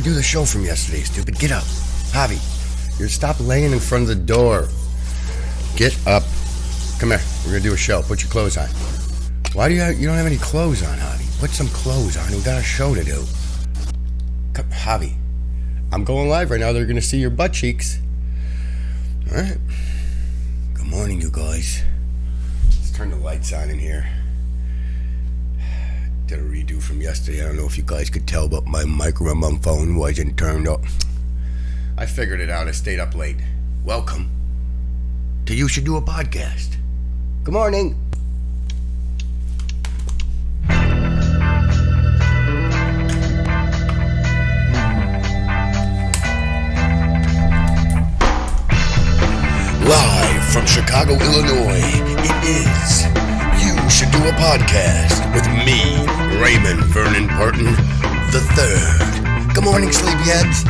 redo the show from yesterday, stupid. Get up. Javi, you stop laying in front of the door. Get up. Come here. We're going to do a show. Put your clothes on. Why do you don't have any clothes on, Javi? Put some clothes on. We got a show to do. Come, Javi. I'm going live right now. They're going to see your butt cheeks. All right. Good morning, you guys. Let's turn the lights on in here. Did a redo from yesterday. I don't know if you guys could tell, but my microphone wasn't turned up. I figured it out. I stayed up late. Welcome to You Should Do a Podcast. Good morning. Live from Chicago, Illinois, it is You Should Do a Podcast with me, Raymond Vernon Burton III. Good morning, sleepyheads.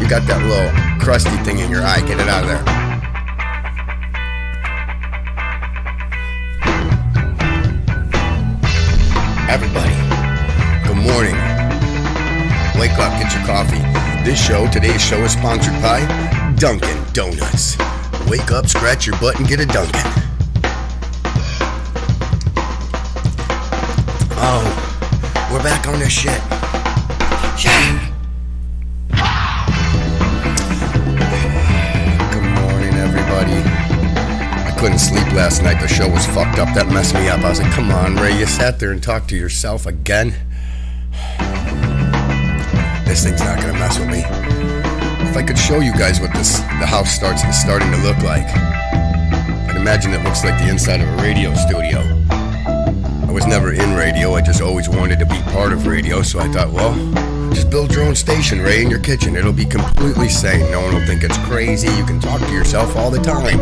You got that little crusty thing in your eye. Get it out of there. Everybody, good morning. Wake up, get your coffee. Today's show is sponsored by Dunkin' Donuts. Wake up, scratch your butt, and get a Dunkin'. Oh, we're back on this shit. Yeah. Good morning, everybody. I couldn't sleep last night. The show was fucked up. That messed me up. I was like, come on, Ray. You sat there and talked to yourself again. This thing's not gonna mess with me. If I could show you guys what the house is starting to look like, I'd imagine it looks like the inside of a radio studio. I was never in radio. I just always wanted to be part of radio, so I thought, well, just build your own station, Ray, in your kitchen. It'll be completely sane. No one will think it's crazy. You can talk to yourself all the time.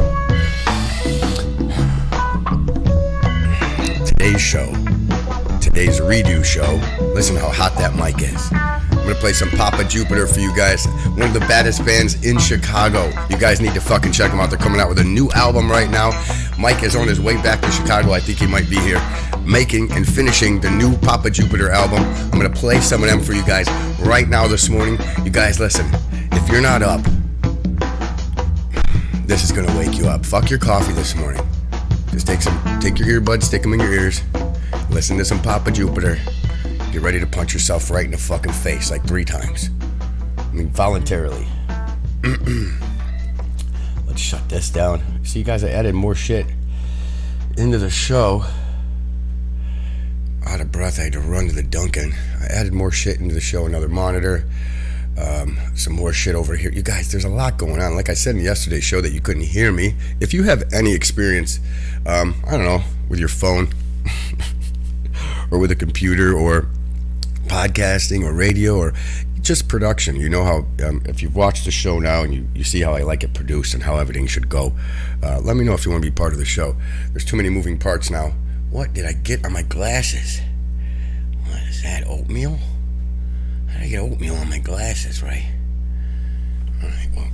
Today's redo show. Listen how hot that mic is. I'm gonna play some Papa Jupiter for you guys. One of the baddest bands in Chicago. You guys need to fucking check them out. They're coming out with a new album right now. Mike is on his way back to Chicago. I think he might be here making and finishing the new Papa Jupiter album. I'm gonna play some of them for you guys right now this morning. You guys listen, if you're not up, this is gonna wake you up. Fuck your coffee this morning. Just take your earbuds, stick them in your ears, listen to some Papa Jupiter. Get ready to punch yourself right in the fucking face like 3 times. I mean, voluntarily. Let's shut this down. See, you guys, I added more shit into the show. Out of breath, I had to run to the Dunkin'. I added more shit into the show, another monitor, some more shit over here. You guys, there's a lot going on. Like I said in yesterday's show that you couldn't hear me. If you have any experience, I don't know, with your phone or with a computer or podcasting or radio or just production, you know how if you've watched the show now and you see how I like it produced and how everything should go, let me know if you want to be part of the show. There's too many moving parts now. What did I get on my glasses? What is that, oatmeal? How did I get oatmeal on my glasses, right? Alright, well,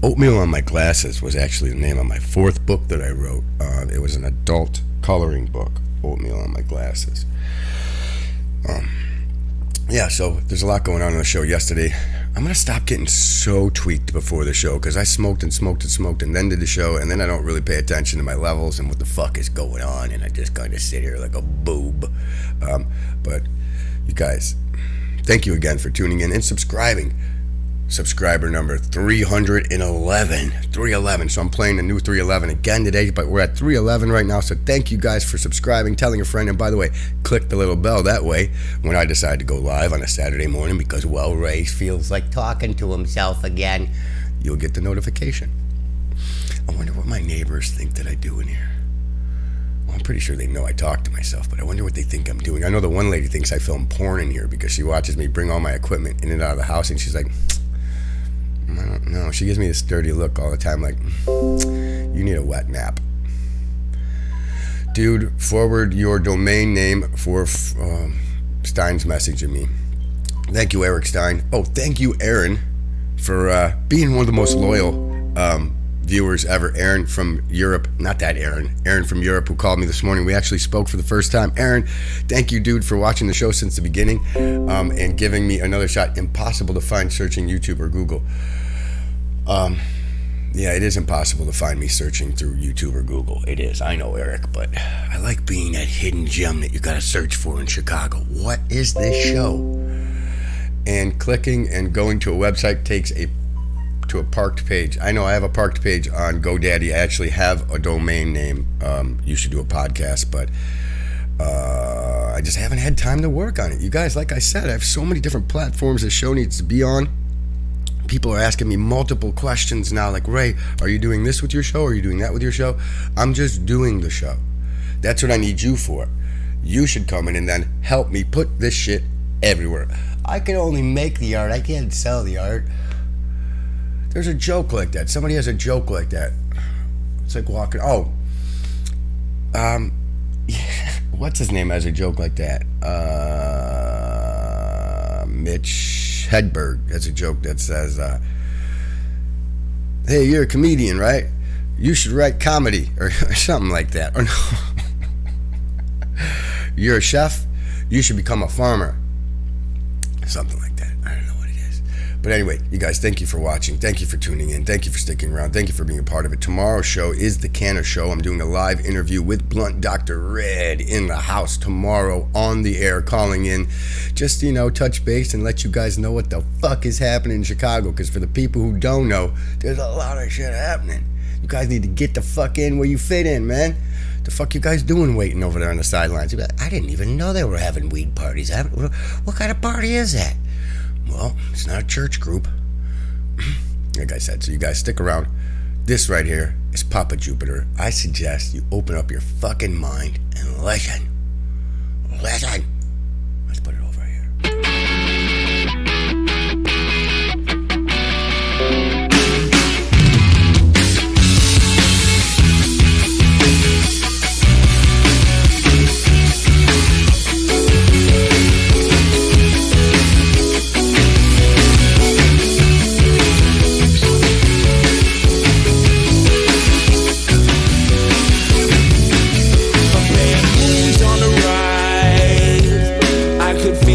Oatmeal on My Glasses was actually the name of my 4th book that I wrote. It was an adult coloring book, Oatmeal on My Glasses. Yeah, so there's a lot going on in the show yesterday. I'm going to stop getting so tweaked before the show because I smoked and then did the show, and then I don't really pay attention to my levels and what the fuck is going on, and I just kind of sit here like a boob. But you guys, thank you again for tuning in and subscribing. Subscriber number 311. So I'm playing the new 311 again today, but we're at 311 right now. So thank you guys for subscribing, telling a friend, and by the way, click the little bell. That way, when I decide to go live on a Saturday morning because, well, Ray feels like talking to himself again, you'll get the notification. I wonder what my neighbors think that I do in here. Well, I'm pretty sure they know I talk to myself, but I wonder what they think I'm doing. I know the one lady thinks I film porn in here because she watches me bring all my equipment in and out of the house, and she's like, I don't know. She gives me this dirty look all the time, like, you need a wet nap. Dude, forward your domain name for Stein's messaging me. Thank you, Eric Stein. Oh, thank you, Aaron, for being one of the most loyal viewers ever. Aaron from Europe, not that Aaron from Europe, who called me this morning. We actually spoke for the first time. Aaron, thank you, dude, for watching the show since the beginning, and giving me another shot. Impossible to find searching YouTube or Google. Yeah, it is impossible to find me searching through YouTube or Google. It is, I know, Eric, but I like being that hidden gem that you gotta search for in Chicago. What is this show? And clicking and going to a website takes to a parked page. I know I have a parked page on GoDaddy. I actually have a domain name. You should do a podcast, but I just haven't had time to work on it. You guys, like I said, I have so many different platforms the show needs to be on. People are asking me multiple questions now, like, Ray, are you doing this with your show? Are you doing that with your show? I'm just doing the show. That's what I need you for. You should come in and then help me put this shit everywhere. I can only make the art. I can't sell the art. There's a joke like that. Somebody has a joke like that. It's like walking. What's his name has a joke like that? Mitch Hedberg has a joke that says, hey, you're a comedian, right? You should write comedy, or something like that. Or no. You're a chef? You should become a farmer. Something like that. I don't know what it is. But anyway, you guys, thank you for watching. Thank you for tuning in. Thank you for sticking around. Thank you for being a part of it. Tomorrow's show is the Canna Show. I'm doing a live interview with Blunt Dr. Red in the house tomorrow on the air, calling in just, touch base and let you guys know what the fuck is happening in Chicago. Because for the people who don't know, there's a lot of shit happening. You guys need to get the fuck in where you fit in, man. The fuck you guys doing waiting over there on the sidelines? You'd be like, I didn't even know they were having weed parties. What kind of party is that? Well, it's not a church group. Like I said, so you guys stick around. This right here is Papa Jupiter. I suggest you open up your fucking mind and listen. Listen. Let's put it over here. On the rise, I could feel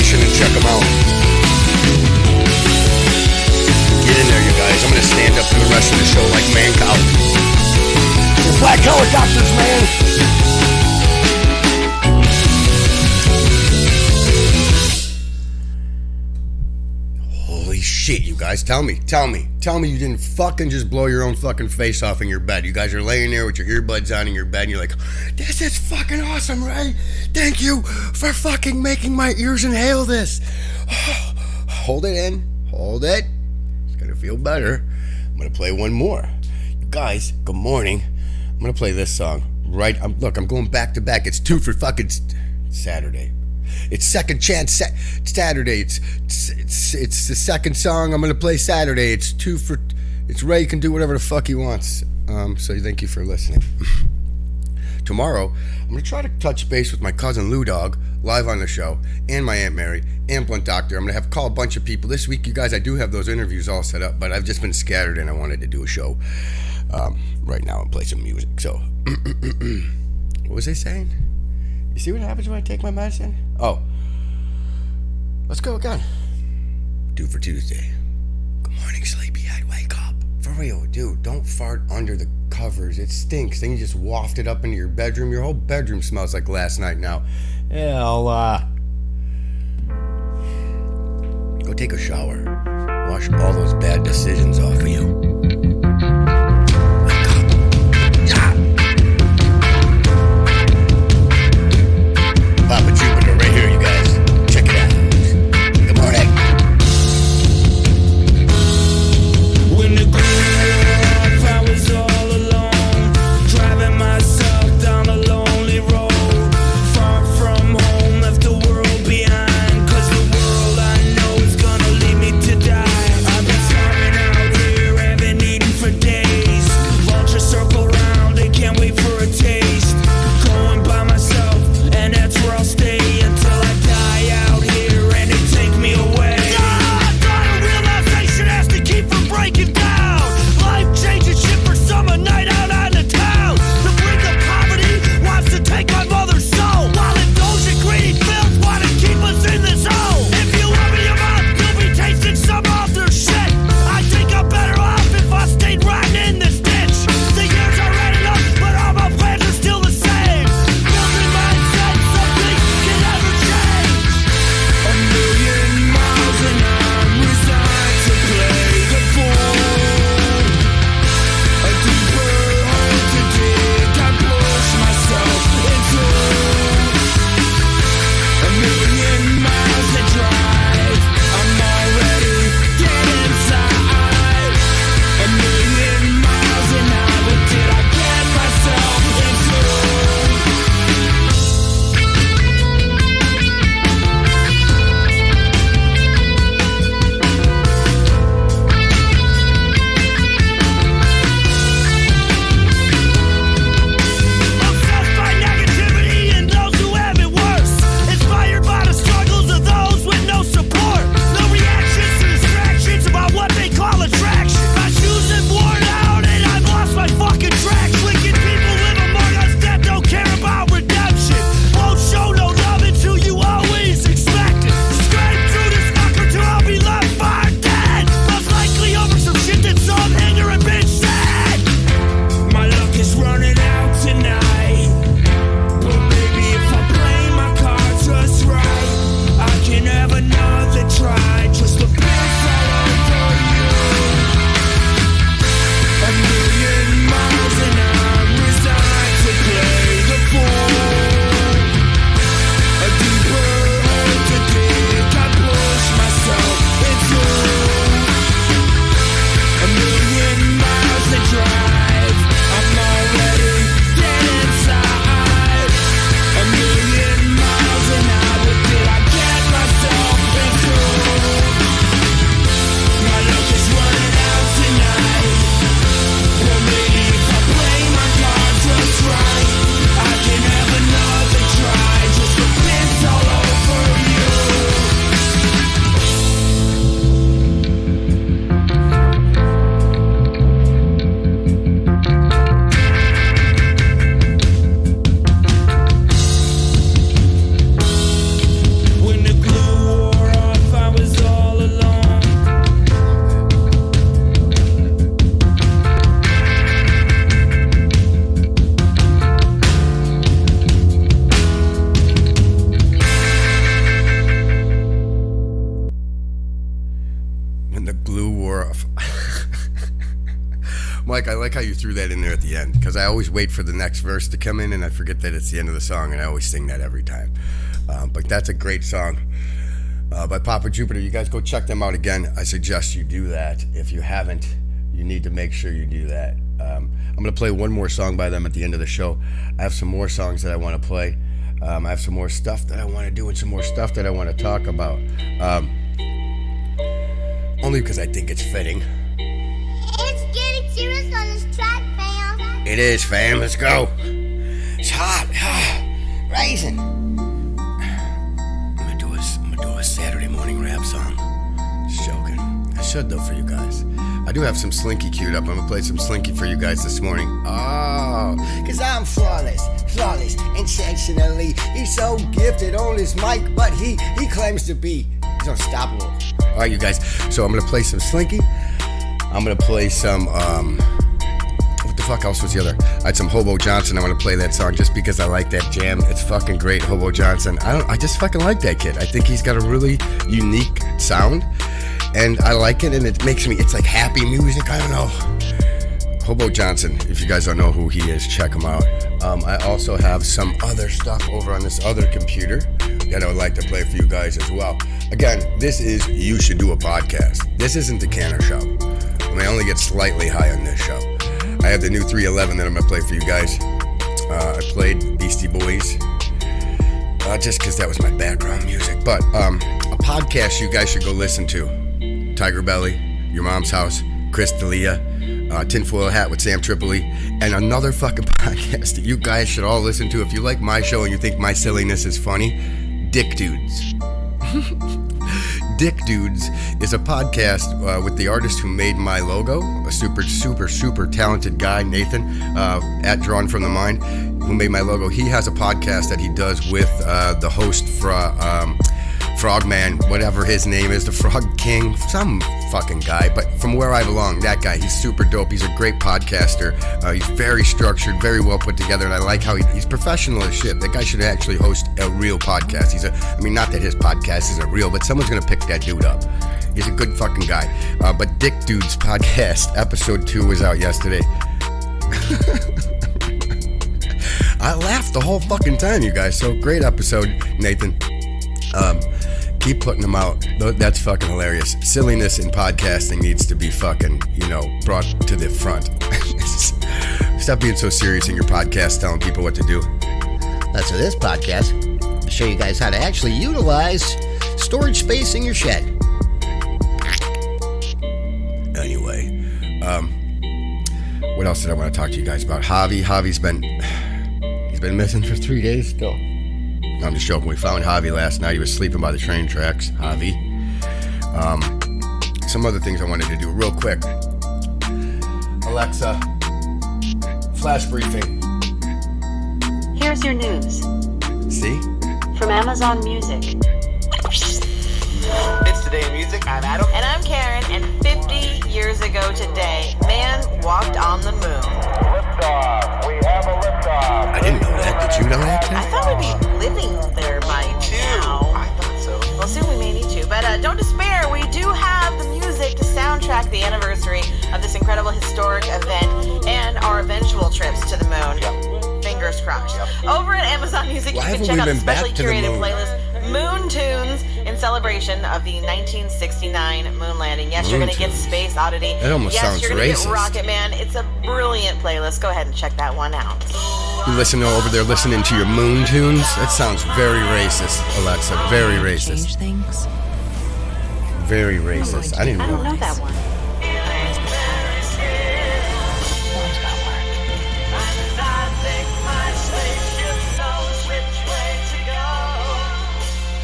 information and check them out. Get in there, you guys. I'm gonna stand up for the rest of the show like man cow. You're black helicopters, man. Holy shit, you guys. Tell me you didn't fucking just blow your own fucking face off in your bed. You guys are laying there with your earbuds on in your bed and you're like, this is fucking awesome, Ray. Thank you for fucking making my ears inhale this. Hold it in. Hold it. It's gonna feel better. I'm gonna play one more. You guys, good morning. I'm gonna play this song. Right, look, I'm going back to back. It's 2 for fucking Saturday. It's second chance Saturday. It's the second song I'm gonna play Saturday. It's Ray can do whatever the fuck he wants. So thank you for listening. Tomorrow, I'm gonna try to touch base with my cousin Lou Dog live on the show, and my Aunt Mary, and Blunt Doctor. I'm gonna have to call a bunch of people this week, you guys. I do have those interviews all set up, but I've just been scattered, and I wanted to do a show right now and play some music. So, what was I saying? You see what happens when I take my medicine? Oh, let's go again. 2 for Tuesday. Good morning, sleepyhead. Wake up. For real, dude, don't fart under the covers. It stinks. Then you just waft it up into your bedroom. Your whole bedroom smells like last night now. Hell, go take a shower. Wash all those bad decisions off of you. Wake up. Yeah. Papa Jupiter right here, you guys. Check it out. Good morning. When the groove, I was all alone, driving myself down a lonely road, far from home, left the world behind, 'cause the world I know is gonna leave me to die. I've been starving out here, having Mike, I like how you threw that in there at the end, because I always wait for the next verse to come in, and I forget that it's the end of the song, and I always sing that every time. But that's a great song by Papa Jupiter. You guys go check them out again. I suggest you do that. If you haven't, you need to make sure you do that. I'm going to play one more song by them at the end of the show. I have some more songs that I want to play. I have some more stuff that I want to do and some more stuff that I want to talk about. Only because I think it's fitting. It's getting serious on this track, fam. It is, fam. Let's go. It's hot. Rising. I'm gonna do a Saturday morning rap song. Just joking. I should, though, for you guys. I do have some Slinky queued up. I'm gonna play some Slinky for you guys this morning. Oh, cause I'm flawless, intentionally. He's so gifted on this mic, but he claims to be. He's unstoppable. All right, you guys. So I'm gonna play some Slinky. I'm gonna play some, what the fuck else was the other? I had some Hobo Johnson. I want to play that song just because I like that jam. It's fucking great, Hobo Johnson. I just fucking like that kid. I think he's got a really unique sound, and I like it, and it makes me, it's like happy music. I don't know. Hobo Johnson, if you guys don't know who he is, check him out. I also have some other stuff over on this other computer that I would like to play for you guys as well. Again, this is You Should Do a Podcast. This isn't the Canner Show. I only get slightly high on this show. I have the new 311 that I'm going to play for you guys. I played Beastie Boys just because that was my background music. But a podcast you guys should go listen to. Tiger Belly, Your Mom's House, Chris D'Elia, Tinfoil Hat with Sam Tripoli, and another fucking podcast that you guys should all listen to. If you like my show and you think my silliness is funny, Dick Dudes. Dick Dudes is a podcast with the artist who made my logo, a super talented guy, Nathan, at Drawn From The Mind, who made my logo. He has a podcast that he does with the host Frogman, whatever his name is, the Frog King, some fucking guy, but from where I belong, that guy, he's super dope. He's a great podcaster. He's very structured, very well put together, and I like how he's professional as shit. That guy should actually host a real podcast. Not that his podcast isn't real, but someone's gonna pick that dude up. He's a good fucking guy. But Dick Dude's podcast, episode 2 was out yesterday. I laughed the whole fucking time, you guys. So great episode, Nathan. Keep putting them out. That's fucking hilarious. Silliness in podcasting needs to be fucking, brought to the front. Stop being so serious in your podcast, telling people what to do. So this podcast will show you guys how to actually utilize storage space in your shed. Anyway, what else did I want to talk to you guys about? Javi's been missing for 3 days still. No, I'm just joking. We found Javi last night. He was sleeping by the train tracks. Javi. Some other things I wanted to do real quick. Alexa, flash briefing. Here's your news See? from Amazon Music. It's Today in Music. I'm Adam. And I'm Karen, and 50 years ago today, man walked on the moon. Liftoff. We have a liftoff. I didn't know that. Did you know that? I thought we'd be living there by now. I thought so. Well, soon we may need to, but don't despair. We do have the music to soundtrack the anniversary of this incredible historic event and our eventual trips to the moon. Yep. Fingers crossed. Yep. Over at Amazon Music, Why you can haven't check we out the been back specially to the curated moon? playlist Moon Tunes in celebration of the 1969 moon landing. Yes, you're Moon going to get Tunes. Space Oddity. That almost yes, sounds you're going to racist. get Rocket Man. It's a brilliant playlist. Go ahead and check that one out. You listen over there listening to your moon tunes? That sounds very racist, Alexa. Very racist. Change things. Very racist. I didn't I don't know. know that one. One's got work.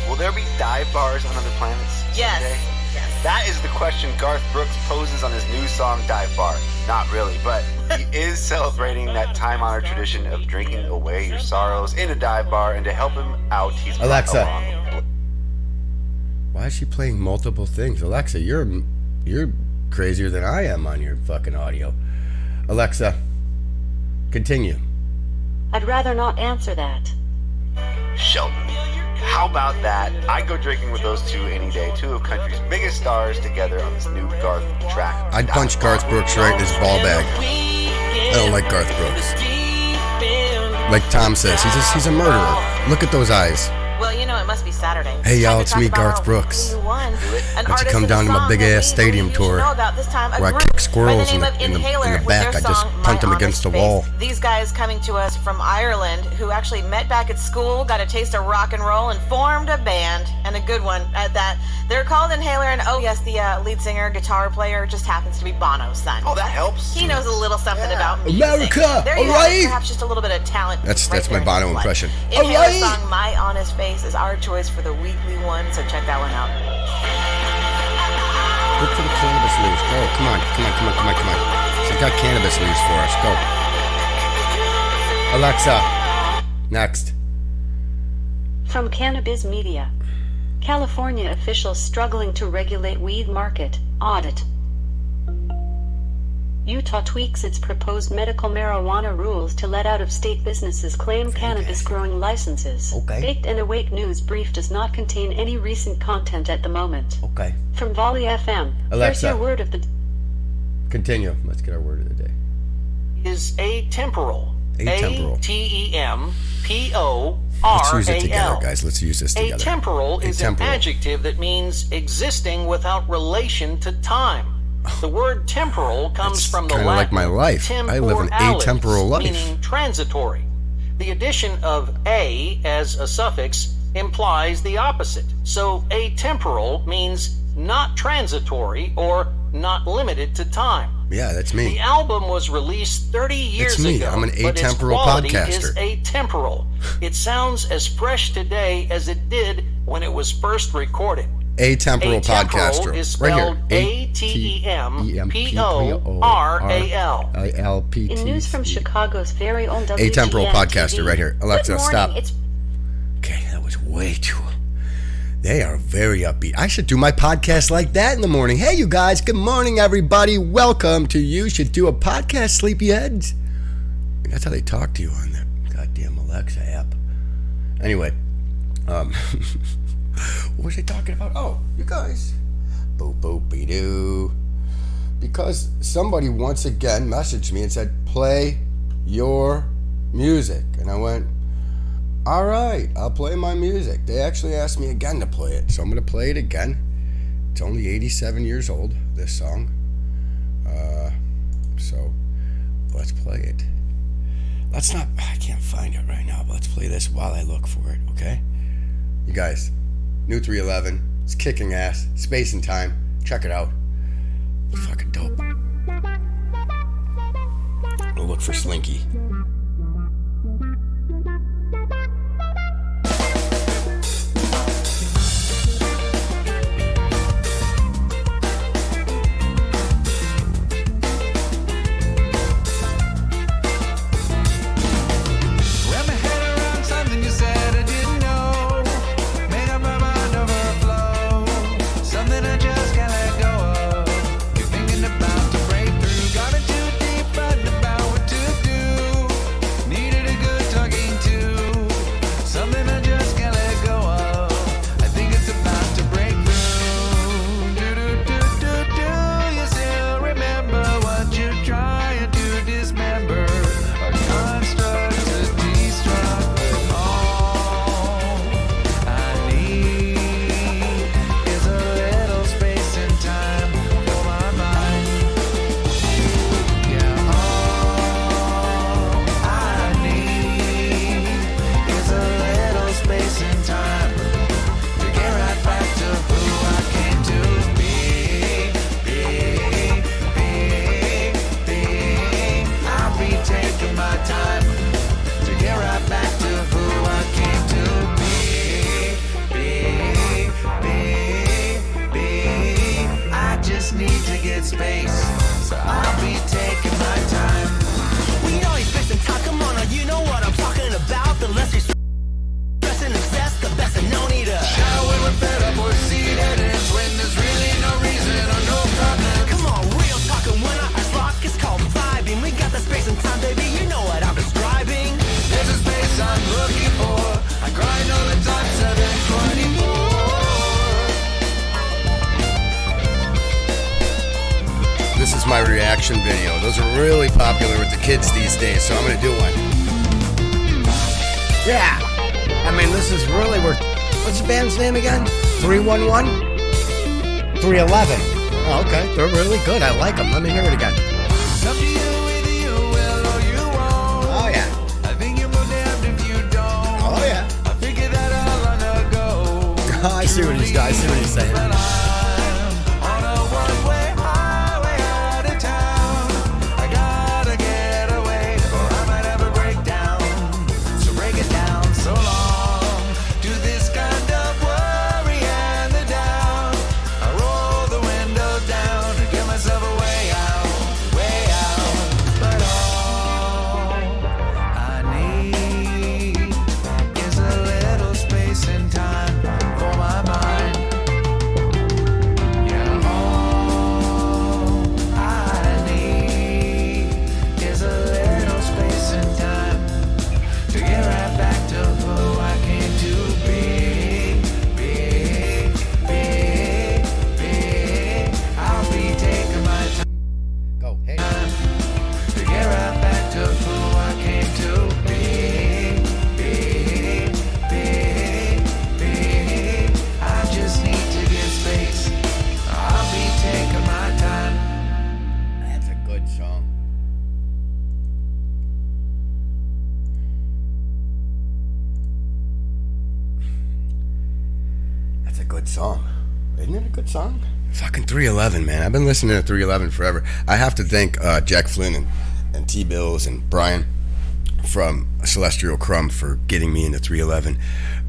Will there be dive bars on other planets? Yes. Today? Yes. That is the question Garth Brooks poses on his new song, Dive Bar. Not really, but he is celebrating that time-honored tradition of drinking away your sorrows in a dive bar, and to help him out, he's brought Alexa. along. Why is she playing multiple things? Alexa, you're crazier than I am on your fucking audio. Alexa, continue. I'd rather not answer that. Sheldon. How about that? I'd go drinking with those two any day. Two of country's biggest stars together on this new Garth track. I'd punch Garth Brooks right in his ball bag. I don't like Garth Brooks. Like Tom says, he's a murderer. Look at those eyes. Well, you know, it must be Saturday. Hey, y'all, Time to it's talk me, about Garth our Brooks. weekly one. An Why don't you artist come and down to a my song big-ass that we stadium should tour know about this time. A where I group kick squirrels by the name of in the Inhaler with back. their I just song, punt them My against the Honest wall. Face. These guys coming to us from Ireland who actually met back at school, got a taste of rock and roll, and formed a band, and a good one at that. They're called Inhaler, and oh yes, the lead singer, guitar player just happens to be Bono's son. Oh, that helps. He knows a little something about music. America, There you all have right? perhaps just a little bit of talent. That's right my there in Bono his blood. impression. Inhaler's All right. song My Honest Face is our choice for the weekly one, so check that one out. Look for the cannabis news. Go. Come on. She's got cannabis news for us. Go. Alexa. Next. From Cannabis Media. California officials struggling to regulate weed market. Audit. Utah tweaks its proposed medical marijuana rules to let out-of-state businesses claim cannabis growing licenses. Okay. Baked and Awake News Brief does not contain any recent content at the moment. Okay. From Volley FM, Alexa. here's your word of the Continue. Let's get our word of the day. Is atemporal. Atemporal. A-T-E-M-P-O-R-A-L. Let's use it together, guys. Let's use this together. Atemporal is an Atemporal. adjective that means existing without relation to time. The word temporal comes That's from the kinda Latin like my life. I live an temporalis, atemporal life. meaning transitory. The addition of a as a suffix implies the opposite. So atemporal means not transitory or not limited to time. Yeah, that's The me. album was released 30 years It's me. ago. I'm an but its atemporal quality podcaster. is atemporal. It sounds as fresh today as it did when it was first recorded. Atemporal Atemporal podcaster. is Right spelled here. A-T-E-M-P-O-R-A-L. I-L-P-T. in news from Chicago's very own WGN Atemporal podcaster TV. right here. Alexa, Good morning. stop. It's Okay, that was way too... They are very upbeat. I should do my podcast like that in the morning. Hey, you guys. Good morning, everybody. Welcome to You Should Do a Podcast, Sleepyheads. That's how they talk to you on the goddamn Alexa app. Anyway, what was I talking about? Oh, you guys. Boop, boop, doo. Because somebody once again messaged me and said, play your music. And I went, all right, I'll play my music. They actually asked me again to play it, so I'm going to play it again. It's only 87 years old, this song. So let's play it. I can't find it right now, but let's play this while I look for it, okay? You guys, new 311. It's kicking ass. Space and Time. Check it out. It's fucking dope. I'll look for Slinky. Wrap my head around something you said I didn't know. Make up my mind overflow. Something I just can't let go of. You're thinking about to break through. Got in too deep, fighting about what to do. Needed a good talking to. Something I just can't let go of. I think it's about to break through. Do. You still remember what you're trying to dismember? A construct to destruct. All I need is a little space and time for my mind. Yeah, all I need is a little space and time to get right back to who I came to be. I'll be taking my time to get right back to who I came to be. I just need to get space, so I'll be taking my time. We know he's fixing time, come on, now you know what I'm talking about. The less you stress and excess, the best and no need to Shout when we're fed up or seated, it's when there's really no reason or no problem. Come on, real talking when I rock, it's called vibing. We got the space and time, baby, you know what I'm describing. There's a space I'm looking for. I grind all the time, 7 my reaction video. Those are really popular with the kids these days, so I'm gonna do one. Yeah. I mean, this is really worth. What's the band's name again? 311? 311. Oh, okay. They're really good. I like them. Let me hear it again. Oh, yeah. Oh, yeah. I see what he's saying. Song. Isn't it a good song? Fucking 311, man. I've been listening to 311 forever. I have to thank Jack Flynn and T-Bills and Brian from Celestial Crumb for getting me into 311.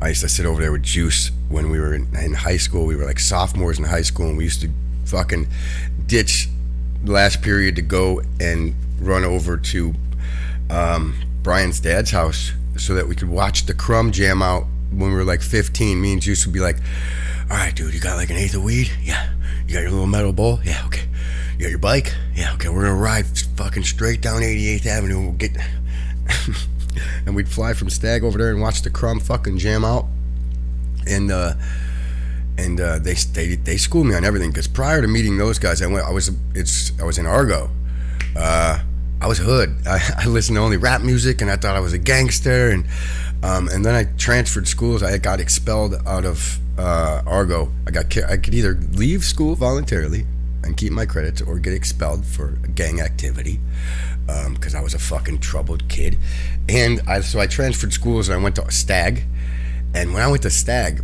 I used to sit over there with Juice when we were in high school. We were like sophomores in high school, and we used to fucking ditch last period to go and run over to Brian's dad's house so that we could watch the Crumb jam out when we were like 15. Me and Juice would be like, all right, dude, you got like an eighth of weed? Yeah. You got your little metal bowl? Yeah, okay. You got your bike? Yeah, okay. We're going to ride fucking straight down 88th Avenue and we'll get... and we'd fly from Stag over there and watch the Crumb fucking jam out. And they schooled me on everything, because prior to meeting those guys, I was in Argo. I was hood. I listened to only rap music, and I thought I was a gangster. And then I transferred schools. I got expelled out of Argo. I could either leave school voluntarily and keep my credits, or get expelled for gang activity, because I was a fucking troubled kid. And so I transferred schools, and I went to Stag. And when I went to Stag,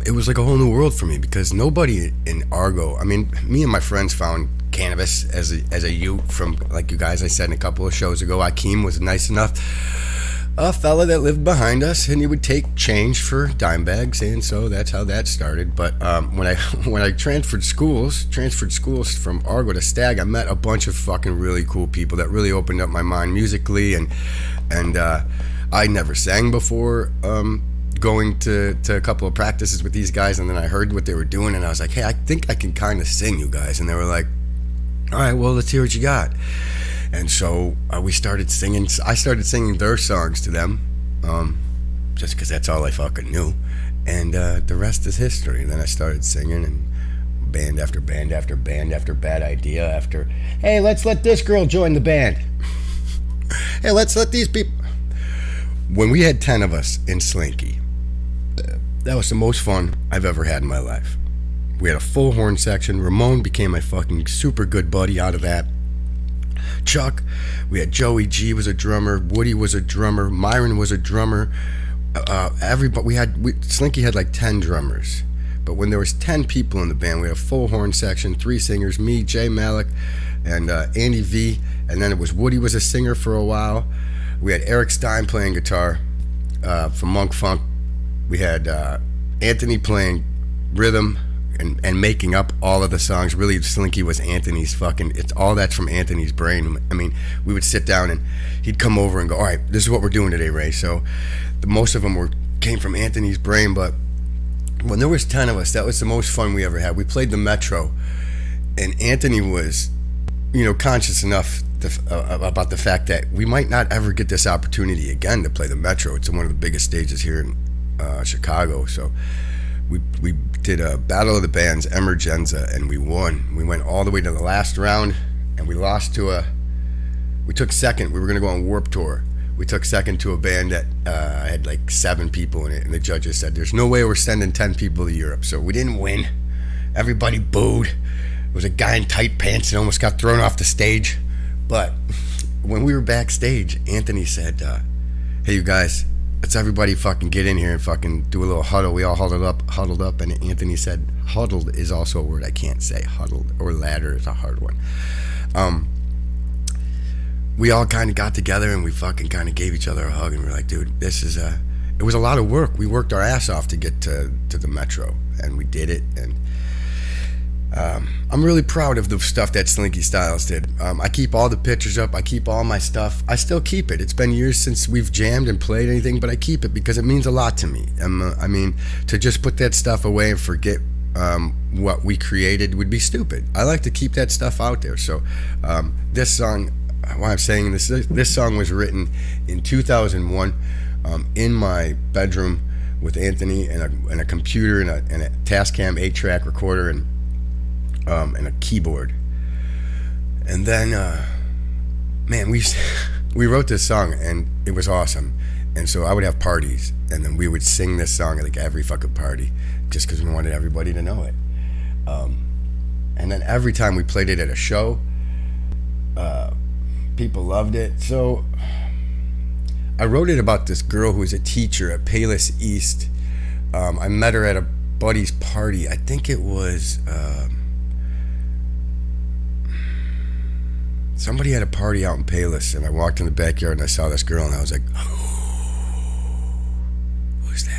it was like a whole new world for me, because nobody in Argo, I mean, me and my friends found cannabis as a youth from, like you guys, I said in a couple of shows ago. Akeem was nice enough, a fella that lived behind us, and he would take change for dime bags, and so that's how that started. But when I transferred schools from Argo to Stag, I met a bunch of fucking really cool people that really opened up my mind musically, and I never sang before. Going to a couple of practices with these guys, and then I heard what they were doing, and I was like, hey, I think I can kind of sing, you guys. And they were like, all right, well, let's hear what you got. And so we started singing. I started singing their songs to them, just because that's all I fucking knew. And the rest is history. And then I started singing, and band after band after band after bad idea after, hey, let's let this girl join the band. Hey, let's let these people. When we had 10 of us in Slinky, that was the most fun I've ever had in my life. We had a full horn section. Ramon became my fucking super good buddy out of that. Chuck, we had Joey G was a drummer, Woody was a drummer, Myron was a drummer. Slinky had like 10 drummers. But when there was 10 people in the band, we had a full horn section, 3 singers, me, Jay Malik, and Andy V. And then it was Woody was a singer for a while. We had Eric Stein playing guitar from Monk Funk. We had Anthony playing rhythm and making up all of the songs. Really, Slinky was Anthony's fucking, it's all that's from Anthony's brain. I mean, we would sit down and he'd come over and go, all right, this is what we're doing today, Ray. So most of them came from Anthony's brain, but when there was 10 of us, that was the most fun we ever had. We played the Metro, and Anthony was, conscious enough about the fact that we might not ever get this opportunity again to play the Metro. It's one of the biggest stages here in Chicago. So we did a Battle of the Bands Emergenza, and we won. We went all the way to the last round, and we lost to we took second. We were going to go on Warped Tour. We took second to a band that had like 7 people in it, and the judges said, there's no way we're sending 10 people to Europe. So we didn't win. Everybody booed. There was a guy in tight pants and almost got thrown off the stage. But when we were backstage, Anthony said, hey, you guys, let's everybody fucking get in here and fucking do a little huddle. We all huddled up, and Anthony said, huddled is also a word I can't say. Huddled, or ladder is a hard one. We all kind of got together and we fucking kind of gave each other a hug, and we were like, dude, this is it was a lot of work. We worked our ass off to get to the Metro, and we did it. And I'm really proud of the stuff that Slinky Styles did. I keep all the pictures up. I keep all my stuff. I still keep it. It's been years since we've jammed and played anything, but I keep it because it means a lot to me. I mean, to just put that stuff away and forget what we created would be stupid. I like to keep that stuff out there. So this song, why I'm saying this song was written in 2001 in my bedroom with Anthony and a computer and a Tascam 8-track recorder and a keyboard. And then man, we wrote this song and it was awesome. And so I would have parties, and then we would sing this song at like every fucking party just because we wanted everybody to know it. And then every time we played it at a show, people loved it. So I wrote it about this girl who was a teacher at Payless East. I met her at a buddy's party. I think it was somebody had a party out in Payless, and I walked in the backyard and I saw this girl, and I was like, who's that?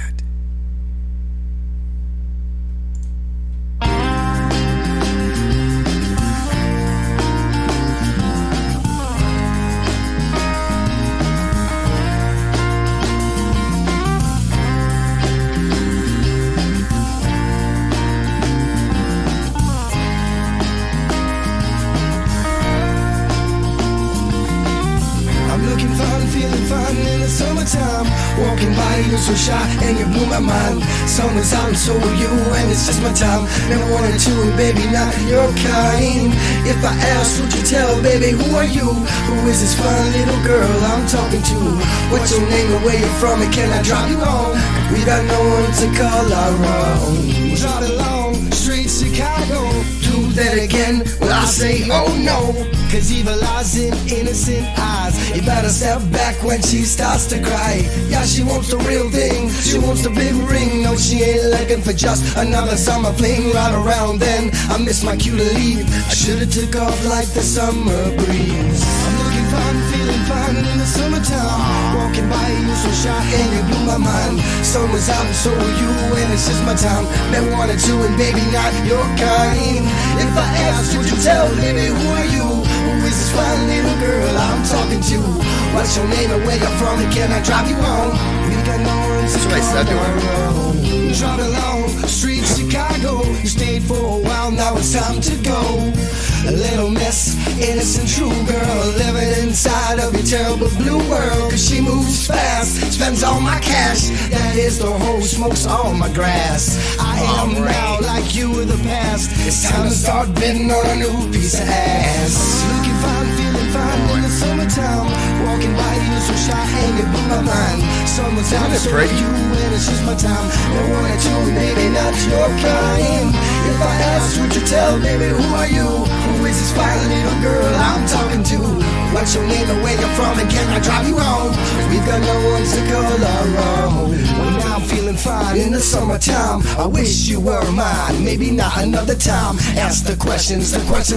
Walking by you so shy and you blew my mind. Summer's out and so are you, and it's just my time. Never wanted to, baby, not your kind. If I ask, would you tell, baby, who are you? Who is this fine little girl I'm talking to? What's your name and where you're from, and can I drop you home? We got no one to call our own. Drive along, straight Chicago. Do that again, well I say, oh no. Cause evil lies in innocent eyes. You better step back when she starts to cry. Yeah, she wants the real thing, she wants the big ring. No, she ain't looking for just another summer fling. Right around then, I miss my cue to leave. I should've took off like the summer breeze. I'm looking fine, feeling fine in the summertime. Walking by you so shy and you blew my mind. Sun was out and so were you, and it's just my time. Met 1 or 2 and baby, not your kind. If I asked, would you tell, baby, who are you? Who is this fine little girl I'm talking to? What's your name and where you're from, and can I drive you home? We got no one to call our own. Drive along, street Chicago. You stayed for a while, now it's time to go. A little miss, innocent true girl, living inside of your terrible blue world. Cause she moves fast, spends all my cash. That is the hoe, smokes all my grass. I am now like you in the past. It's time to start bidding on a new piece of ass. Looking fine, feeling fine in the summertime. Walking by you so shy and you blew my mind. Summer's out, so are you, and it's just my time. No 1 or 2, maybe not your kind. If I asked, would you tell, baby, who are you? Who is this fine little girl I'm talking to? What's your name and where you're from, and can I drive you home? We've got no one to call our own. Well, now I'm feeling fine in the summertime. I wish you were mine, maybe not another time. Ask the questions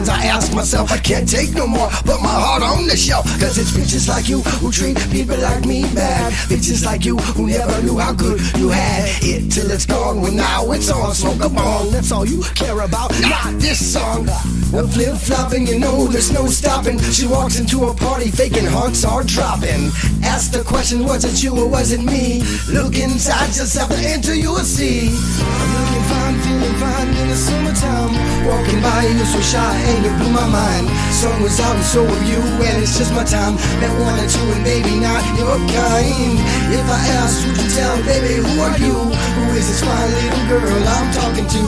I ask myself. I can't take no more, put my heart on the shelf. Cause it's bitches like you who treat people like me bad. Bitches like you who never knew how good you had it till it's gone. Well, now it's on, smoke a bong. That's all you care about, not this song. Well, flip-flopping, you know there's no stopping. She walks into a party, faking hearts are dropping. Ask the question, was it you or was it me? Look inside yourself and enter you will see. I'm looking fine, feeling fine in the summertime. Walking Walking by you so shy and you blew my mind. Sun was out and so were you, and it's just my time. Met one or two and baby not your kind. If I asked, would you tell, baby, who are you? Who is this fine little girl I'm talking to?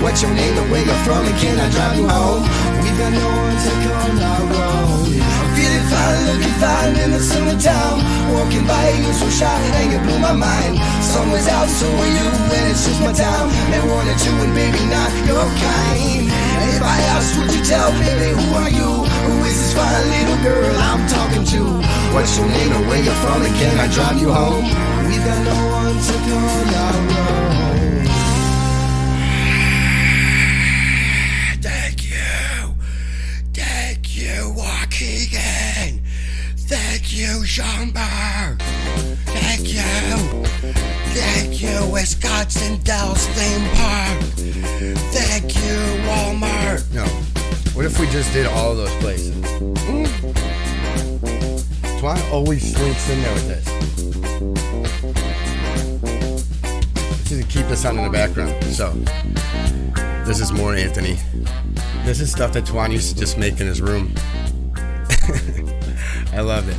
What's your name and where you're from, and can I drive you home? We got no one to call our own. I'm feeling fine, looking fine in the summertime. Walking by you so shy and you blew my mind. Sun was out, so were you, and it's just my time. Met one or two and baby not your kind. If I asked, would you tell, baby, who are you? Who is this fine little girl I'm talking to? What's your name and where you're from, and can I drive you home? We've got no one to call our own. Thank you, Waukegan. Thank you, Schaumburg. Thank you, Wisconsin Dells Theme Park. Thank you, Walmart. No. What if we just did all of those places? Twan always slinks in there with this. Just to keep this on in the background. So, this is more Anthony. This is stuff that Twan used to just make in his room. I loved it.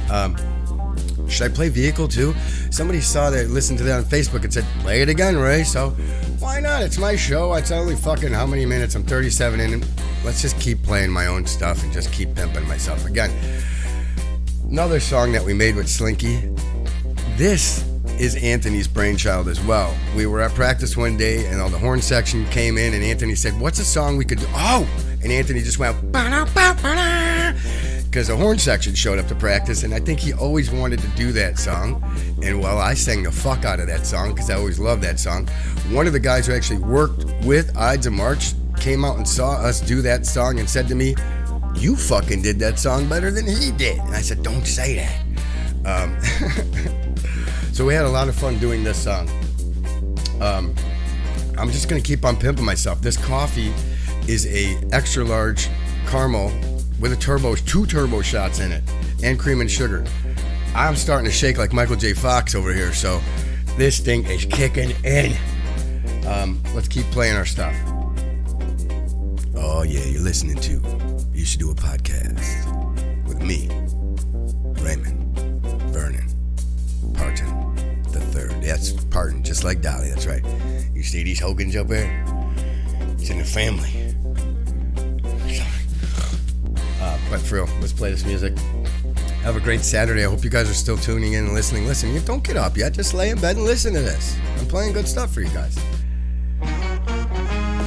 Should I play Vehicle too? Somebody saw that, listened to that on Facebook and said, play it again, Ray. So why not? It's my show. It's only fucking how many minutes? I'm 37 in. Let's just keep playing my own stuff and just keep pimping myself. Again, another song that we made with Slinky. This is Anthony's brainchild as well. We were at practice one day and all the horn section came in and Anthony said, what's a song we could do? Oh! And Anthony just went, because the horn section showed up to practice, and I think he always wanted to do that song. And well, I sang the fuck out of that song because I always loved that song. One of the guys who actually worked with Ides of March came out and saw us do that song and said to me, you fucking did that song better than he did. And I said, don't say that. So we had a lot of fun doing this song. I'm just going to keep on pimping myself. This coffee is a extra large caramel with two turbo shots in it and cream and sugar. I'm starting to shake like Michael J. Fox over here, so this thing is kicking in. Let's keep playing our stuff. Oh yeah, you're listening to You Should Do a Podcast with me, Raymond Vernon Parton the Third. That's Parton, just like Dolly, that's right. You see these Hogans up there? It's in the family. But for real, let's play this music. Have a great Saturday. I hope you guys are still tuning in and listening. Listen, you don't get up yet. Just lay in bed and listen to this. I'm playing good stuff for you guys.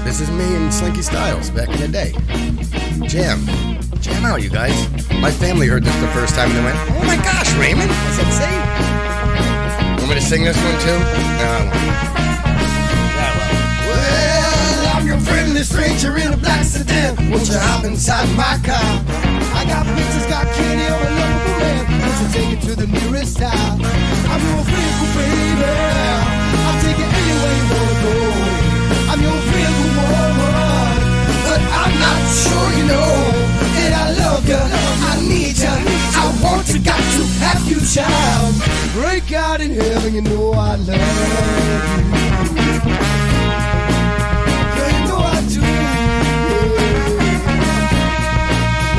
This is me and Slinky Styles back in the day. Jam out, you guys. My family heard this the first time and they went, oh my gosh, Raymond. I said, say. Want me to sing this one too? Well, I'm your friendly stranger in a black sedan. Won't you hop inside my car? I got pictures, got candy of a lovable man. Won't you take it to the nearest town? I'm your vehicle, baby. I'll take it anywhere you wanna go. I'm your vehicle, woman. But I'm not sure you know that I love you, I need you, I want you, got to have you, child. Break out in heaven, you know I love you. Girl, you know I do.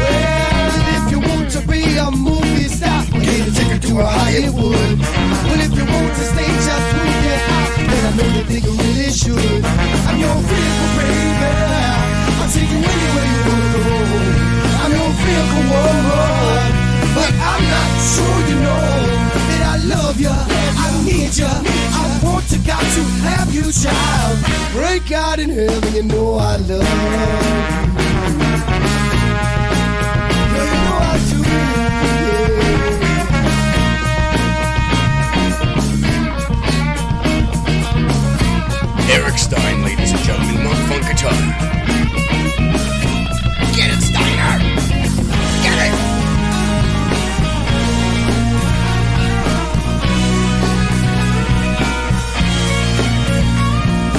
Well, if you want to be a movie star, get a ticket to a Hollywood. Well, if you want to stay just to get out, then I know you think you really should. I'm your vehicle, baby. I'll take you anywhere you wanna go. I'm your vehicle, woman. But I'm not sure you know that I love you, I need you, I want to, got to have you, child. Break out in heaven, you know I love you. Girl, you know I do, yeah. Eric Stein, ladies and gentlemen, Monk Funk Guitar. Get it, Steiner! Get it!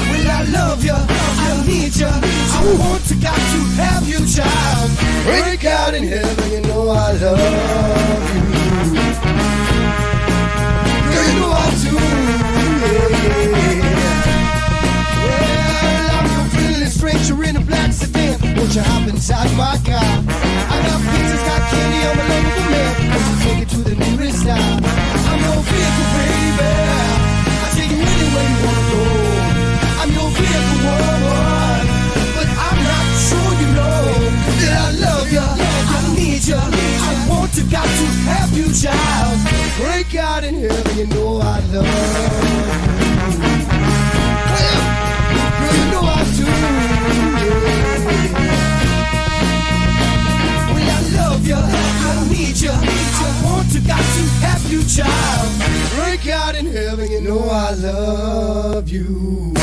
Well, I love you, I need you, I want to, got to have you, child. Break out in heaven, you know I love you. Girl, you know I do, yeah. Well, I'm your friendly stranger in a black sedan. Won't you hop inside my car. I got pizzas, got candy, I'm a local man. Let's just take it to the nearest stop. I'm your vehicle, baby. I take you anywhere you wanna go. I'm your vehicle, woman. But I'm not sure you know that I love you, I need you, I want to, got to have you, child. Break out in heaven, you know I love you. Girl, you know I do. Well, I love you, I need you, I want to, got to have you, child. Break out in heaven, you know I love you.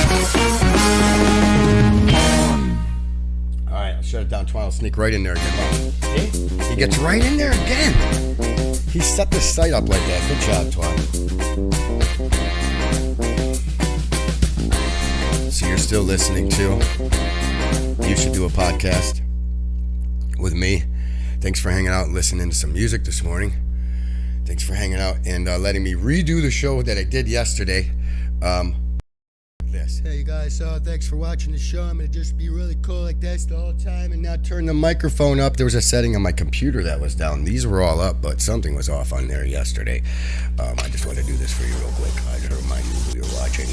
Alright, I'll shut it down. Twine will sneak right in there again. He gets right in there again. He set the site up like that. Good job, Twine. So you're still listening to You Should Do a Podcast with me. Thanks for hanging out and listening to some music this morning. Thanks for hanging out and letting me redo the show that I did yesterday. This. Hey, you guys, thanks for watching the show. I'm going to just be really cool like this the whole time and not turn the microphone up. There was a setting on my computer that was down. These were all up, but something was off on there yesterday. I just want to do this for you real quick. I just remind you who you're watching.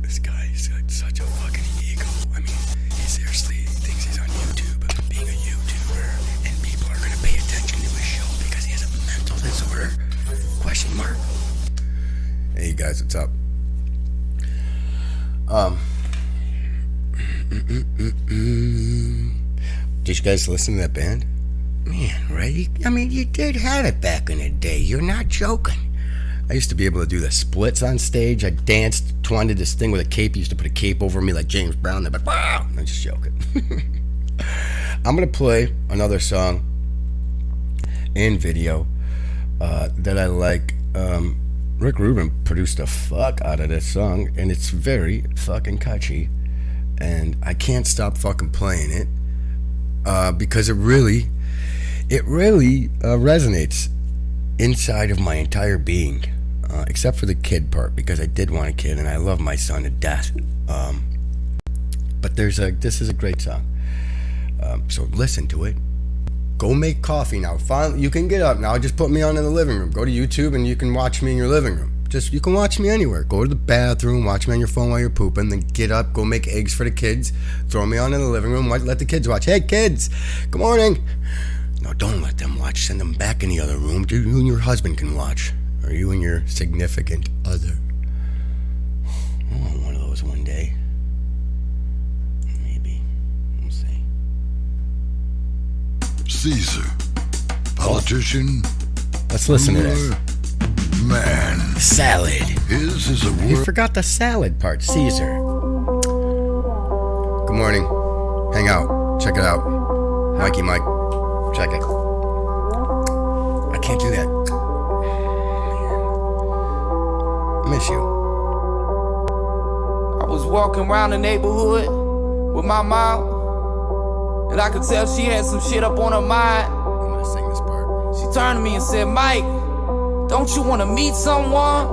This guy is such a fucking ego. I mean, he seriously thinks he's on YouTube, being a YouTuber, and people are going to pay attention to his show because he has a mental disorder? Question mark. Hey, you guys, what's up? Did you guys listen to that band? Man, right? I mean, you did have it back in the day. You're not joking. I used to be able to do the splits on stage. I danced, Twine did this thing with a cape. He used to put a cape over me like James Brown. They're like, wow! I'm just joking. I'm going to play another song and video that I like. Rick Rubin produced the fuck out of this song, and it's very fucking catchy, and I can't stop fucking playing it because it really resonates inside of my entire being, except for the kid part, because I did want a kid and I love my son to death. But this is a great song, so listen to it. Go make coffee now. Finally, you can get up now. Just put me on in the living room. Go to YouTube and you can watch me in your living room. You can watch me anywhere. Go to the bathroom, watch me on your phone while you're pooping, then get up, go make eggs for the kids, throw me on in the living room, let the kids watch. Hey kids, good morning. No, don't let them watch. Send them back in the other room. You and your husband can watch. Or you and your significant other. I want one of those one day. Maybe. We'll see. Caesar, politician. Let's listen to this. Man. Salad. His is a word. You forgot the salad part, Caesar. Good morning. Hang out. Check it out. Mikey Mike. Check it. I can't do that. I miss you. I was walking around the neighborhood with my mom, and I could tell she had some shit up on her mind. I'm gonna sing this part. She turned to me and said, Mike, don't you want to meet someone?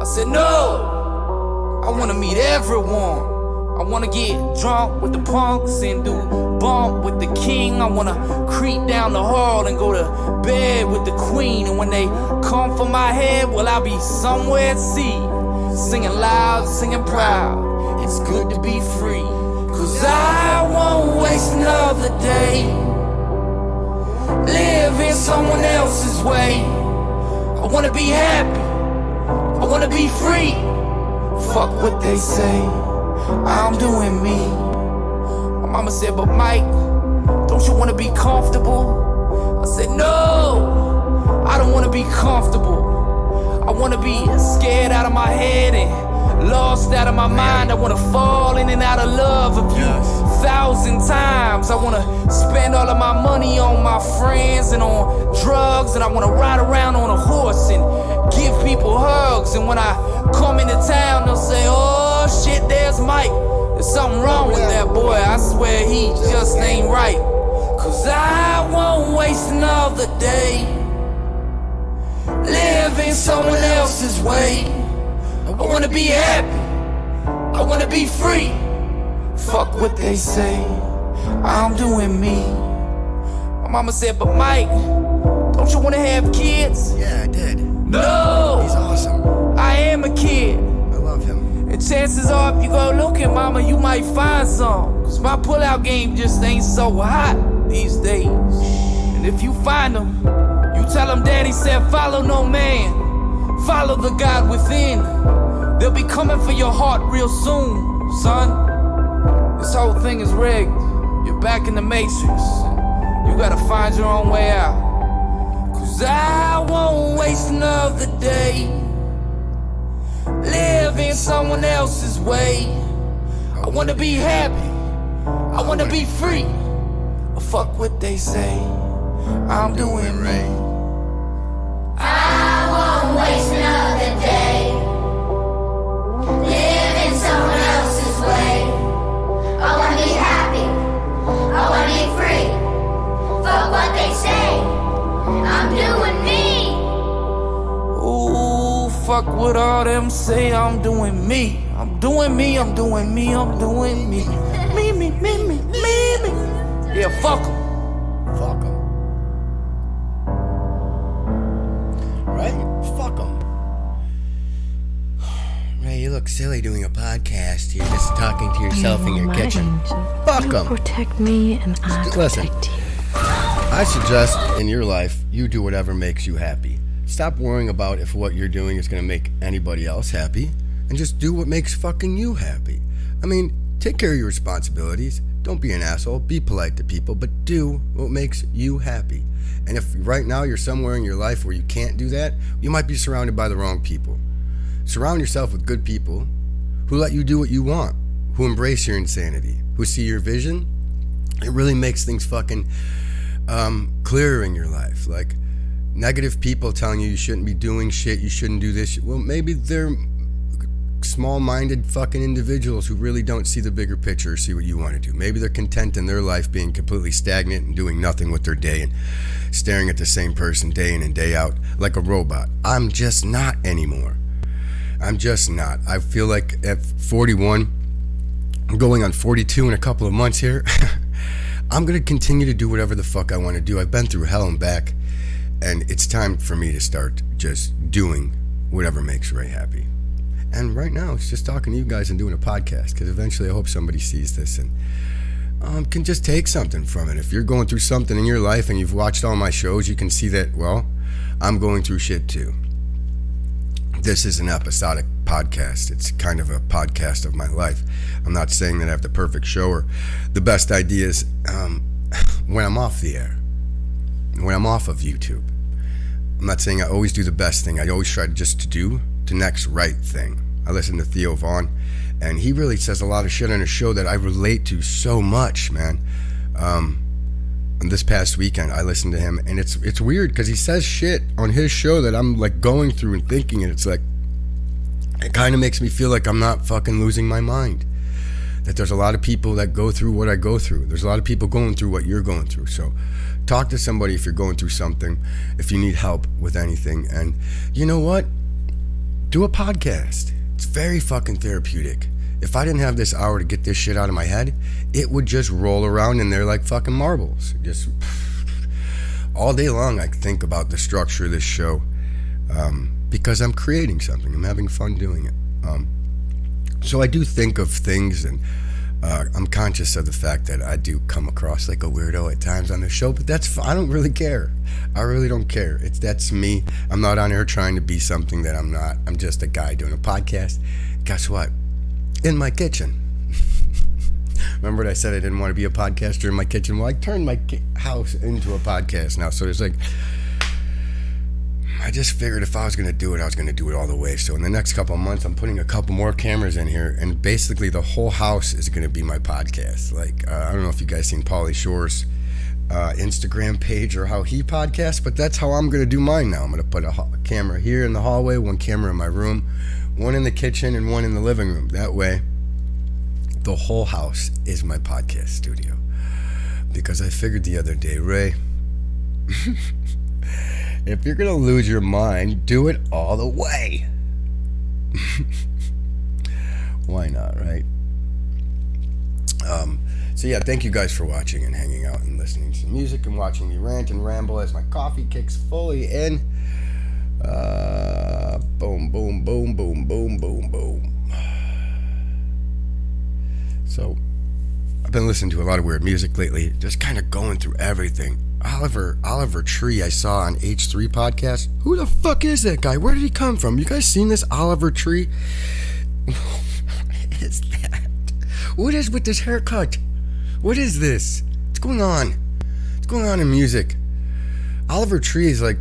I said, no, I want to meet everyone. I want to get drunk with the punks and do bump with the king. I want to creep down the hall and go to bed with the queen. And when they come for my head, well, I'll be somewhere at sea, singing loud, singing proud. It's good to be free, 'cause I won't waste another day living someone else's way. I want to be happy, I want to be free. Fuck what they say, I'm doing me. My mama said, but Mike, don't you want to be comfortable? I said, no, I don't want to be comfortable. I want to be scared out of my head and lost out of my mind. I want to fall in and out of love a few 1,000 times. I want to spend all of my money on my friends and on drugs. And I want to ride around on a horse and give people hugs. And when I come into town, they'll say, oh shit, there's Mike. There's something wrong with that boy. I swear he just ain't right. 'Cause I won't waste another day living someone else's way. I wanna be happy, I wanna be free. Fuck what they say, I'm doing me. My mama said, but Mike, don't you wanna have kids? Yeah, I did. No! He's awesome. I am a kid. I love him. And chances are, if you go looking, mama, you might find some. Cause my pullout game just ain't so hot these days. And if you find them, you tell them daddy said follow no man, follow the God within. They'll be coming for your heart real soon, son. This whole thing is rigged. You're back in the matrix. You gotta find your own way out. Cause I won't waste another day living someone else's way. I wanna be happy, I wanna be free. Fuck what they say, I'm doing me. I won't waste another day living someone else's way. I wanna be happy, I wanna be free. Fuck what they say, I'm doing me. Ooh, fuck what all them say, I'm doing me. I'm doing me, I'm doing me, I'm doing me. Me, me, me, me, me, me. Yeah, fuck 'em. Fuck him. Right? Fuck him. Ray, you look silly doing a podcast. You're just talking to yourself in your kitchen. Fuck him. Protect me and I Listen, protect you. I suggest in your life, you do whatever makes you happy. Stop worrying about if what you're doing is going to make anybody else happy, and just do what makes fucking you happy. I mean, take care of your responsibilities. Don't be an asshole. Be polite to people, but do what makes you happy. And if right now you're somewhere in your life where you can't do that, you might be surrounded by the wrong people. Surround yourself with good people who let you do what you want, who embrace your insanity, who see your vision. It really makes things fucking clearer in your life. Like, negative people telling you shouldn't be doing shit, you shouldn't do this. Well, maybe they're small-minded fucking individuals who really don't see the bigger picture or see what you want to do. Maybe they're content in their life being completely stagnant and doing nothing with their day and staring at the same person day in and day out like a robot. I'm just not anymore. I'm just not. I feel like at 41, I'm going on 42 in a couple of months here. I'm going to continue to do whatever the fuck I want to do. I've been through hell and back, and it's time for me to start just doing whatever makes Ray happy. And right now, it's just talking to you guys and doing a podcast, because eventually I hope somebody sees this and can just take something from it. If you're going through something in your life and you've watched all my shows, you can see that, well, I'm going through shit too. This is an episodic podcast. It's kind of a podcast of my life. I'm not saying that I have the perfect show or the best ideas when I'm off the air, when I'm off of YouTube. I'm not saying I always do the best thing. I always try just to do the next right thing. I listen to Theo Vaughn, and he really says a lot of shit on his show that I relate to so much, man. And this past weekend, I listened to him, and it's weird because he says shit on his show that I'm like going through and thinking, and it's like, it kind of makes me feel like I'm not fucking losing my mind. That there's a lot of people that go through what I go through. There's a lot of people going through what you're going through. So talk to somebody if you're going through something, if you need help with anything. And you know what? Do a podcast. It's very fucking therapeutic. If I didn't have this hour to get this shit out of my head, it would just roll around in there like fucking marbles. Just all day long I think about the structure of this show because I'm creating something. I'm having fun doing it. So I do think of things, and I'm conscious of the fact that I do come across like a weirdo at times on the show, but that's I don't really care. I really don't care. That's me. I'm not on here trying to be something that I'm not. I'm just a guy doing a podcast. Guess what? In my kitchen. Remember what I said I didn't want to be a podcaster in my kitchen? Well, I turned my house into a podcast now. So there's like, I just figured if I was going to do it, I was going to do it all the way. So in the next couple of months, I'm putting a couple more cameras in here, and basically the whole house is going to be my podcast. Like, I don't know if you guys seen Pauly Shore's Instagram page or how he podcasts, but that's how I'm going to do mine now. I'm going to put a camera here in the hallway, one camera in my room, one in the kitchen, and one in the living room. That way, the whole house is my podcast studio. Because I figured the other day, Ray, if you're going to lose your mind, do it all the way. Why not, right? So yeah, thank you guys for watching and hanging out and listening to music and watching me rant and ramble as my coffee kicks fully in. Boom, boom, boom, boom, boom, boom, boom. So I've been listening to a lot of weird music lately, just kind of going through everything. Oliver Tree I saw on H3 podcast. Who the fuck is that guy? Where did he come from? You guys seen this Oliver Tree? What is that? What is with this haircut? What is this? What's going on? What's going on in music? Oliver Tree is like,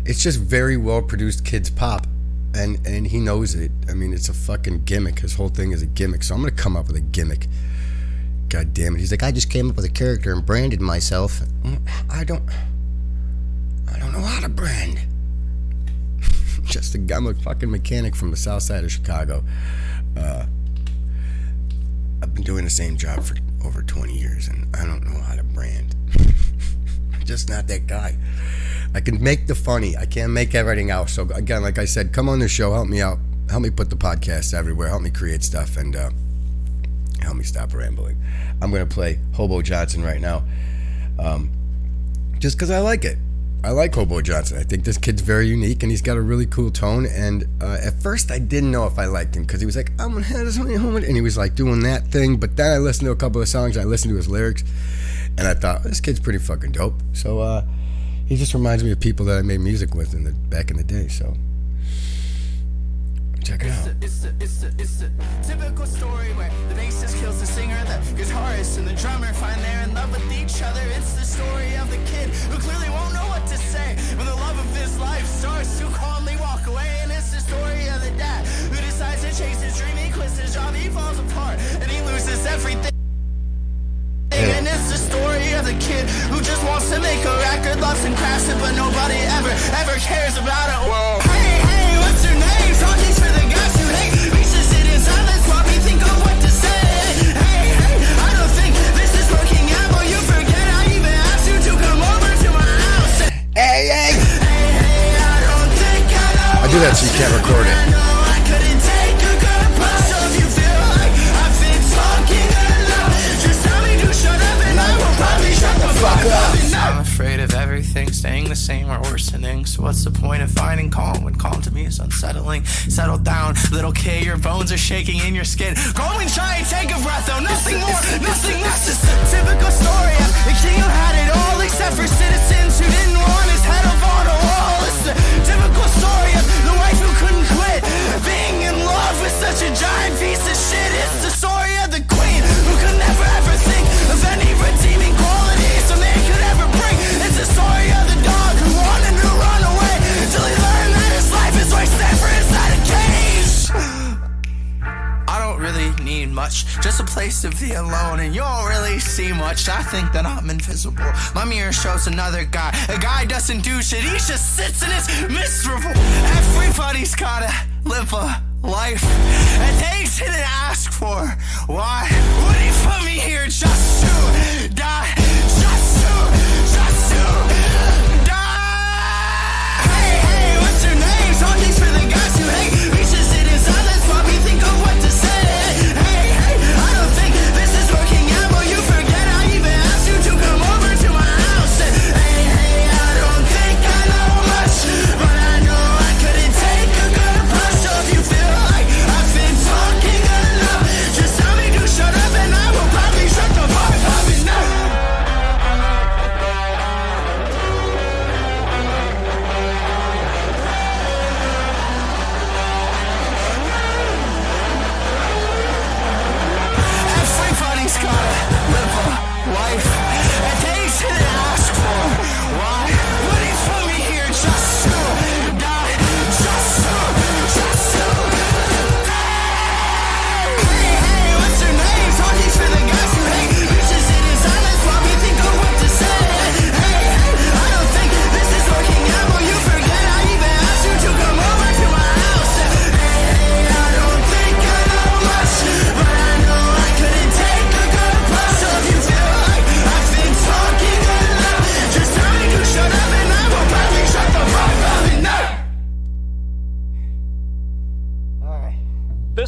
it's just very well produced kids pop, and he knows it. I mean, it's a fucking gimmick. His whole thing is a gimmick, so I'm gonna come up with a gimmick. God damn it. He's like, I just came up with a character and branded myself. I don't know how to brand. I'm a fucking mechanic from the south side of Chicago. I've been doing the same job for over 20 years, and I don't know how to brand. I'm just not that guy. I can make the funny. I can't make everything else. So again, like I said, come on the show, help me out, help me put the podcast everywhere, help me create stuff, and help me stop rambling. I'm gonna play Hobo Johnson right now, just because I like it. I like Hobo Johnson. I think this kid's very unique, and he's got a really cool tone. And at first, I didn't know if I liked him because he was like, "I'm gonna have this on home," and he was like doing that thing. But then I listened to a couple of songs, I listened to his lyrics, and I thought, this kid's pretty fucking dope. So he just reminds me of people that I made music with back in the day. So check it out. It's a typical story where the bassist kills the singer, the guitarist and the drummer find they're in love with each other. It's the story of the kid who clearly won't know what to say when the love of his life starts to calmly walk away. And it's the story of the dad who decides to chase his dream. He quits his job, he falls apart, and he loses everything. And it's the story of the kid who just wants to make a record, loves and crafts it, but nobody ever cares about it. Whoa. Hey, what's your name? Talking for the guys who hate. We should sit in silence while we think of what to say. Hey, I don't think this is working out, but you forget I even asked you to come over to my house. Hey, I don't think I know. I do that so you can't record it. I couldn't take a good push of you. Feel like I've been talking enough. Just tell me to shut up and I will probably shut the fuck up. I'm afraid of everything staying the same or worsening. So what's the point of finding calm when calm to me is unsettling? Settle down, little kid, your bones are shaking in your skin. Go and try and take a breath, though nothing more, nothing less. It's a typical story of the king who had it all except for citizens who didn't want his head up on a wall. It's the typical story of the wife who couldn't quit being in love with such a giant piece of shit. It's the story of the queen who could never ever think of any redeeming qualities a man could ever bring. It's the story of the dog who wanted to run away till he learned that his life is worth safer inside a cage. I don't really need much, just a place to be alone, and you don't really see much. I think that I'm invisible. My mirror shows another guy. A guy doesn't do shit, he just sits and is miserable. Everybody's gotta live a life and they didn't ask for. Why would he put me here just to die? Just to die. Hey, what's your name? Talking for the guys who hate. We should sit in silence while we think of what to say. Hey, I don't think this is working out, but you forget I even asked you to come over to my house. Hey, I don't think I know much, but I know I couldn't take a good push of you. Feel like I've been talking enough. Just tell me to shut up.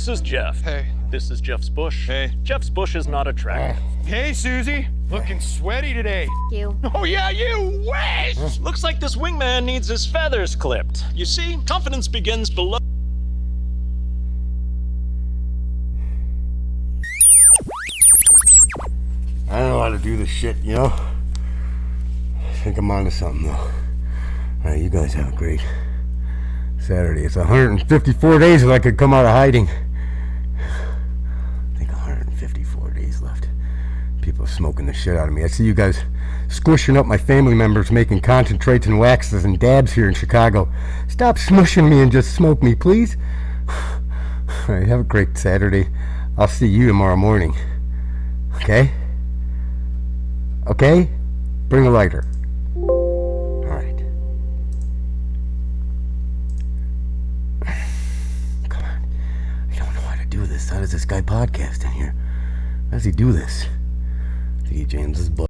This is Jeff. Hey. This is Jeff's bush. Hey. Jeff's bush is not attractive. Hey, Susie. Looking sweaty today. You. Oh, yeah, you wish! Looks like this wingman needs his feathers clipped. You see, confidence begins below. I don't know how to do this shit, you know? I think I'm onto something, though. Alright, you guys have a great Saturday. It's 154 days till I could come out of hiding. I think 154 days left. People are smoking the shit out of me. I see you guys squishing up my family members, making concentrates and waxes and dabs here in Chicago. Stop smushing me and just smoke me, please. Alright, have a great Saturday. I'll see you tomorrow morning. Okay? Okay? Bring a lighter. Alright. Come on. I don't know how to do this. How does this guy podcast in here? How does he do this? I think he jams his butt.